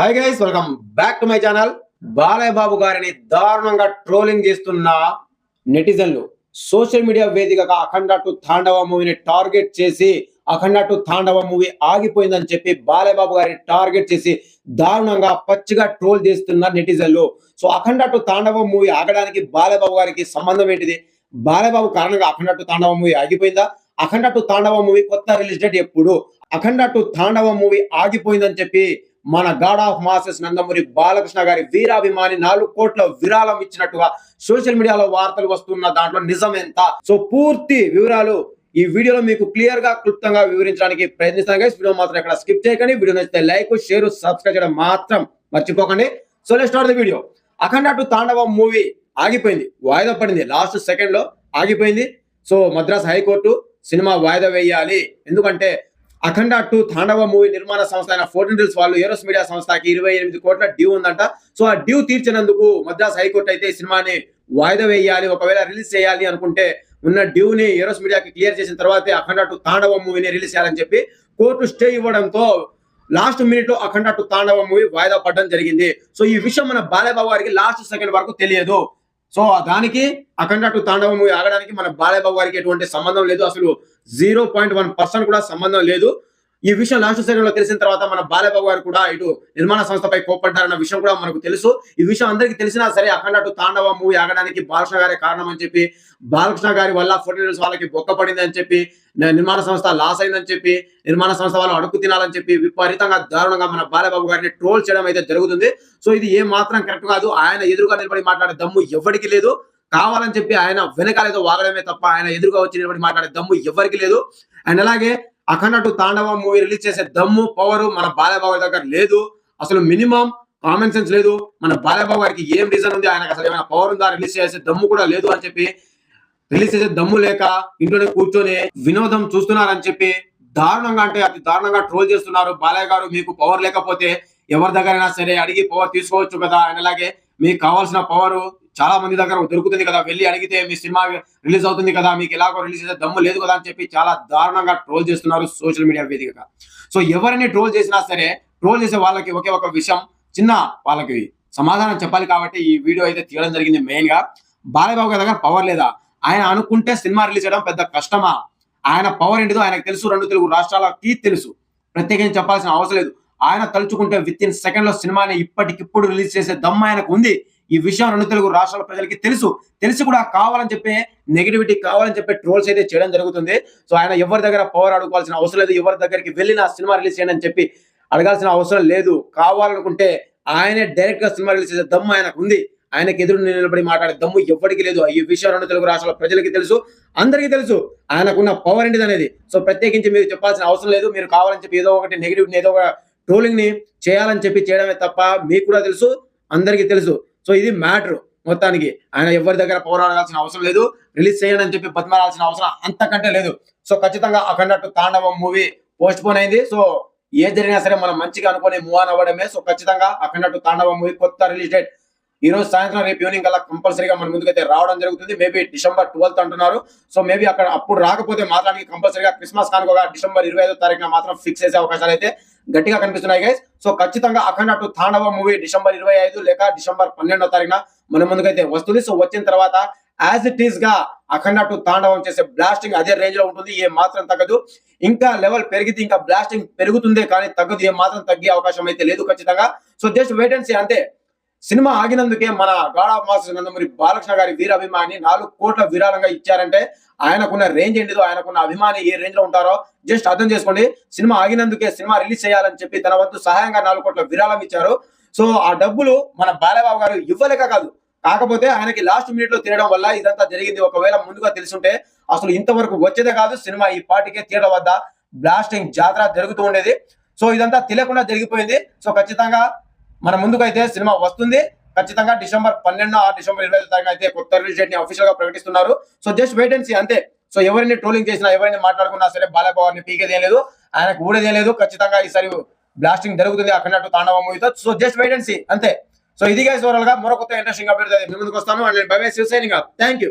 Hi guys, welcome back to my channel. Balayya Babu గారిని దారుణంగా trolling చేస్తున్న నెటిజన్లు సోషల్ మీడియా వేదికగా అఖండ టు తాండవ మూవీని టార్గెట్ చేసి అఖండ టు తాండవ మూవీ ఆగిపోయిందని చెప్పి బాలయ్య బాబు గారిని టార్గెట్ చేసి దారుణంగా పచ్చిగా ట్రోల్ చేస్తున్న నెటిజన్లు. So Akhanda two Thandava movie ఆగడానికి బాలయ్య బాబు గారికి సంబంధం ఏంటిది? బాలయ్య బాబు కారణంగా అఖండ టు తాండవ మూవీ ఆగిపోయిందా? అఖండ టు తాండవ మూవీ కొత్త రిలీజ్ డేట్ ఎప్పుడు? అఖండ టు తాండవ మూవీ ఆగిపోయిందని చెప్పి మన god of masses Nandamuri Balakrishna గారి వీరాభిమాని 4 కోట్ల విరాళం ఇచ్చినట్టుగా సోషల్ మీడియాలో వార్తలు వస్తున్న దాంట్లో నిజం ఎంత? సో పూర్తి వివరాలు ఈ వీడియోలో మీకు క్లియర్ గా క్లుప్తంగా వివరించడానికి ప్రయత్నిస్తాను గైస్. వీడియో మాత్రం ఇక్కడ స్కిప్ చేయకండి. వీడియో నచ్చితే లైక్, షేర్, సబ్స్క్రైబ్ చేయడం మాత్రం మర్చిపోకండి. So let's start the video. Akhanda two Thandava movie ఆగిపోయింది, వాయిదా పడింది, లాస్ట్ సెకండ్ లో ఆగిపోయింది. సో మద్రాస్ హైకోర్టు సినిమా వాయిదా వేయాలి, ఎందుకంటే అఖండ టు తాండవ మూవీ నిర్మాణ సంస్థ అయిన 14 రీల్స్ వాళ్ళు ఏరోస్ మీడియా సంస్థకి 28 కోట్ల డ్యూ ఉందంట. సో ఆ డ్యూ తీర్చినందుకు మద్రాస్ హైకోర్టు అయితే ఈ సినిమాని వాయిదా వేయాలి, ఒకవేళ రిలీజ్ చేయాలి అనుకుంటే ఉన్న డ్యూని ఏరోస్ మీడియాకి క్లియర్ చేసిన తర్వాతే అఖండ టు తాండవ మూవీని రిలీజ్ చేయాలని చెప్పి కోర్టు స్టే ఇవ్వడంతో లాస్ట్ మినిట్ లో అఖండ టు తాండవ మూవీ వాయిదా పడడం జరిగింది. సో ఈ విషయం మన బాలయ్య బాబు గారికి లాస్ట్ సెకండ్ వరకు తెలియదు. సో దానికి అఖండ టు తాండవ మూవీ ఆగడానికి మన బాలయ్య బాబు గారికి ఎటువంటి సంబంధం లేదు, అసలు 0.1% కూడా సంబంధం లేదు. ఈ విషయం లాస్ట్ సెకండ్ లో తెలిసిన తర్వాత మన బాలయ్య బాబు గారు కూడా ఇటు నిర్మాణ సంస్థపై కోప్పడ్డారన్న విషయం కూడా మనకు తెలుసు. ఈ విషయం అందరికీ తెలిసినా సరే అఖండ టు తాండవ మూవీ ఆగడానికి బాలకృష్ణ గారే కారణం అని చెప్పి, బాలకృష్ణ గారి వల్ల 14 రీల్స్ వాళ్ళకి బొక్క పడింది అని చెప్పి, నిర్మాణ సంస్థ లాస్ అయిందని చెప్పి, నిర్మాణ సంస్థ వాళ్ళు అడుగు తినాలని చెప్పి విపరీతంగా దారుణంగా మన బాలయ్య బాబు గారిని ట్రోల్ చేయడం అయితే జరుగుతుంది. సో ఇది ఏ మాత్రం కరెక్ట్ కాదు. ఆయన ఎదురుగా నిలబడి మాట్లాడే దమ్ము ఎవరికి లేదు. కావాలని చెప్పి ఆయన వెనకాలేదో వాగడమే తప్ప ఆయన ఎదురుగా వచ్చి నిలబడి మాట్లాడే దమ్ము ఎవరికి లేదు. అండ్ అలాగే అఖండ టు తాండవ మూవీ రిలీజ్ చేసే దమ్ము, పవర్ మన బాలయ్య బాబు దగ్గర లేదు. అసలు మినిమం కామన్ సెన్స్ లేదు. మన బాలయ్య బాబు గారికి ఏం రీజన్ ఉంది, ఆయనకు అసలు ఏమైనా పవర్ ఉందా, రిలీజ్ చేసే దమ్ము కూడా లేదు అని చెప్పి, రిలీజ్ చేసే దమ్ము లేక ఇంట్లోనే కూర్చొని వినోదం చూస్తున్నారని చెప్పి దారుణంగా, అంటే అతి దారుణంగా ట్రోల్ చేస్తున్నారు. బాలయ్య గారు మీకు పవర్ లేకపోతే ఎవరి దగ్గరైనా సరే అడిగి పవర్ తీసుకోవచ్చు కదా, అండ్ అలాగే మీకు కావాల్సిన పవర్ చాలా మంది దగ్గర దొరుకుతుంది కదా, వెళ్ళి అడిగితే మీ సినిమా రిలీజ్ అవుతుంది కదా, మీకు ఎలాగో రిలీజ్ చేసే దమ్ము లేదు కదా అని చెప్పి చాలా దారుణంగా ట్రోల్ చేస్తున్నారు సోషల్ మీడియా వేదికగా. సో ఎవరిని ట్రోల్ చేసినా సరే ట్రోల్ చేసే వాళ్ళకి ఒకే ఒక విషయం, చిన్న వాళ్ళకి సమాధానం చెప్పాలి కాబట్టి ఈ వీడియో అయితే తీయడం జరిగింది. మెయిన్ గా బాలయ్య బాబు దగ్గర పవర్ లేదా? ఆయన అనుకుంటే సినిమా రిలీజ్ చేయడం పెద్ద కష్టమా? ఆయన పవర్ ఏంటిదో ఆయనకు తెలుసు, 2 తెలుగు రాష్ట్రాలకి తెలుసు, ప్రత్యేకించి చెప్పాల్సిన అవసరం లేదు. ఆయన తలుచుకుంటే విత్ ఇన్ సెకండ్ లో సినిమాని ఇప్పటికిప్పుడు రిలీజ్ చేసే దమ్ము ఆయనకు ఉంది. ఈ విషయం 2 తెలుగు రాష్ట్రాల ప్రజలకి తెలిసి కూడా కావాలని చెప్పి నెగిటివిటీ కావాలని చెప్పి ట్రోల్స్ అయితే చేయడం జరుగుతుంది. సో ఆయన ఎవరి దగ్గర పవర్ అడుకోవాల్సిన అవసరం లేదు. ఎవరి దగ్గరికి వెళ్ళి నా సినిమా రిలీజ్ చేయండి అని చెప్పి అడగాల్సిన అవసరం లేదు. కావాలనుకుంటే ఆయనే డైరెక్ట్ గా సినిమా రిలీజ్ చేసే దమ్ము ఆయనకు ఉంది. ఆయనకి ఎదురు నిలబడి మాట్లాడే దమ్ము ఎవరికి లేదు. ఈ విషయం 2 తెలుగు రాష్ట్రాల ప్రజలకి తెలుసు, అందరికీ తెలుసు ఆయనకున్న పవర్ ఏంటిది అనేది. సో ప్రత్యేకించి మీరు చెప్పాల్సిన అవసరం లేదు. మీరు కావాలని చెప్పి ఏదో ఒకటి నెగిటివ్, ఏదో ఒక ట్రోలింగ్ ని చేయాలని చెప్పి చేయడమే తప్ప మీకు కూడా తెలుసు, అందరికీ తెలుసు. సో ఇది మ్యాటర్ మొత్తానికి. ఆయన ఎవరి దగ్గర పవర్ అడగాల్సిన అవసరం లేదు, రిలీజ్ చేయండి అని చెప్పి బతిమాలాల్సిన అవసరం అంతకంటే లేదు. సో ఖచ్చితంగా Akhanda two Thandava movie postpone అయింది. సో ఏం జరిగినా సరే మనం మంచిగా అనుకుని మూవ్ ఆన్ అవ్వడమే. సో ఖచ్చితంగా అఖండ టు తాండవ మూవీ కొత్త రిలీజ్ డేట్ ఈ రోజు సాయంత్రం, రేపు ఈవినింగ్ కల్లా కంపల్సరీగా మన ముందుకైతే రావడం జరుగుతుంది. మేబీ December 12th అంటున్నారు. సో మేబీ అప్పుడు రాకపోతే మాత్రానికి కంపల్సరీగా క్రిస్మస్ కానుకగా December 25వ తారీఖున మాత్రం ఫిక్స్ చేసే అవకాశాలు అయితే గట్టిగా కనిపిస్తున్నాయి గైస్. సో ఖచ్చితంగా Akhanda two Thandava movie December 25 లేక December 12వ తారీఖున మన ముందుకైతే వస్తుంది. సో వచ్చిన తర్వాత యాజ్ ఇట్ ఈస్ గా అఖండ టు తాండవం చేసే బ్లాస్టింగ్ అదే రేంజ్ లో ఉంటుంది, ఏ మాత్రం తగ్గదు. ఇంకా లెవెల్ పెరిగితే ఇంకా బ్లాస్టింగ్ పెరుగుతుందే కానీ తగ్గదు, ఏ మాత్రం తగ్గే అవకాశం అయితే లేదు ఖచ్చితంగా. So just wait and see అంతే. సినిమా ఆగినందుకే మన god of masses Nandamuri Balakrishna గారి వీరాభిమాని 4 కోట్ల విరాళంగా ఇచ్చారంటే ఆయనకున్న రేంజ్ ఏంటిదో, ఆయనకున్న అభిమాని ఏ రేంజ్ లో ఉంటారో జస్ట్ అర్థం చేసుకోండి. సినిమా ఆగినందుకే సినిమా రిలీజ్ చేయాలని చెప్పి తన వంతు సహాయంగా 4 కోట్ల విరాళం ఇచ్చారు. సో ఆ డబ్బులు మన బాలయ్య బాబు గారు ఇవ్వలేక కాదు, కాకపోతే ఆయనకి లాస్ట్ మినిట్ లో తీయడం వల్ల ఇదంతా జరిగింది. ఒకవేళ ముందుగా తెలుసుంటే అసలు ఇంతవరకు వచ్చేదే కాదు. సినిమా ఈ పార్టీకే థియేటర్ వద్ద బ్లాస్టింగ్ జాతర జరుగుతూ ఉండేది. సో ఇదంతా తెలియకుండా జరిగిపోయింది. సో ఖచ్చితంగా మన ముందుకైతే సినిమా వస్తుంది. ఖచ్చితంగా December 12 December 25 తారీఖున అయితే కొత్త రిలీజ్ డేట్ ని అఫీషియల్ గా ప్రకటిస్తున్నారు. So just wait and see అంతే. సో ఎవరిని ట్రోలింగ్ చేసినా, ఎవరిని మాట్లాడుకున్నా సరే బాలయ్య బాబు గారిని పీకేదే లేదు, ఆయనకు ఊడేదే లేదు. ఖచ్చితంగా ఈసారి బ్లాస్టింగ్ జరుగుతుంది అఖండ టు తాండవ మూవీతో. So just wait and see అంతే. సో ఇది గైస్ ఓవరాల్ గా మరో కొత్త ఇంట్రెస్టింగ్ అప్డేట్ మీ ముందుకు వస్తాను. And bye bye, signing off. Thank you.